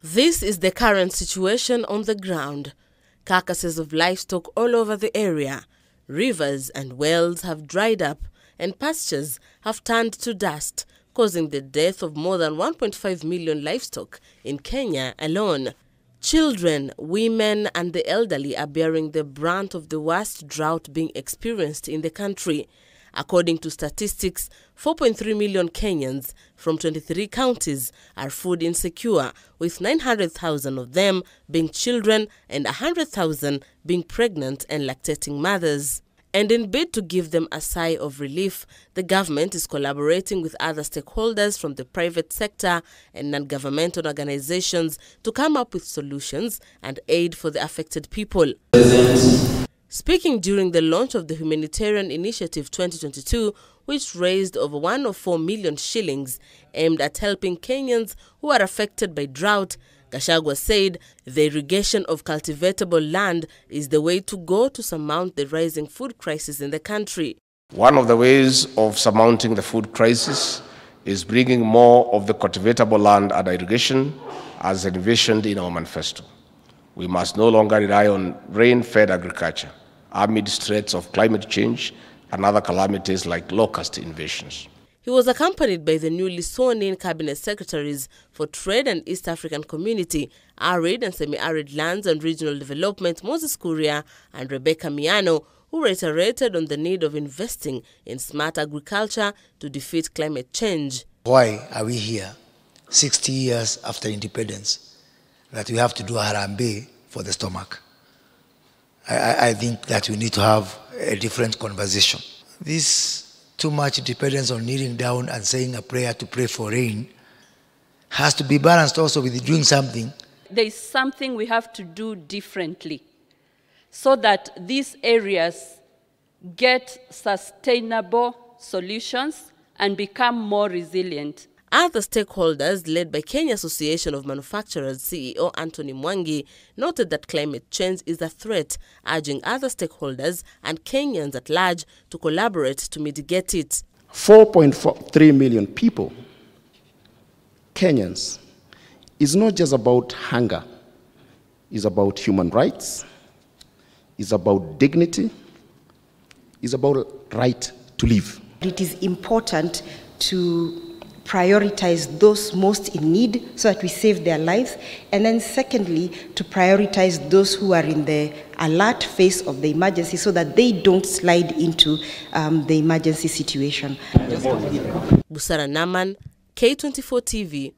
This is the current situation on the ground. Carcasses of livestock all over the area. Rivers and wells have dried up and pastures have turned to dust, causing the death of more than 1.5 million livestock in Kenya alone. Children, women and the elderly are bearing the brunt of the worst drought being experienced in the country. According to statistics, 4.3 million Kenyans from 23 counties are food insecure, with 900,000 of them being children and 100,000 being pregnant and lactating mothers. And in bid to give them a sigh of relief, the government is collaborating with other stakeholders from the private sector and non-governmental organizations to come up with solutions and aid for the affected people. Speaking during the launch of the Humanitarian Initiative 2022, which raised over 104 million shillings aimed at helping Kenyans who are affected by drought, Gachagua said the irrigation of cultivatable land is the way to go to surmount the rising food crisis in the country. One of the ways of surmounting the food crisis is bringing more of the cultivatable land under irrigation as envisioned in our manifesto. We must no longer rely on rain-fed agriculture amid threats of climate change and other calamities like locust invasions. He was accompanied by the newly sworn-in cabinet secretaries for Trade and East African Community, Arid and Semi-Arid Lands and Regional Development, Moses Kuria and Rebecca Miano, who reiterated on the need of investing in smart agriculture to defeat climate change. Why are we here 60 years after independence that we have to do a harambe for the stomach? I think that we need to have a different conversation. This too much dependence on kneeling down and saying a prayer to pray for rain has to be balanced also with doing something. There is something we have to do differently so that these areas get sustainable solutions and become more resilient. Other stakeholders, led by Kenya Association of Manufacturers CEO Anthony Mwangi, noted that climate change is a threat, urging other stakeholders and Kenyans at large to collaborate to mitigate it. 4.3 million people, Kenyans, is not just about hunger. It's about human rights. It's about dignity. It's about right to live. It is important to prioritize those most in need so that we save their lives, and then secondly, to prioritize those who are in the alert phase of the emergency so that they don't slide into the emergency situation. Busara Naman, K24 TV,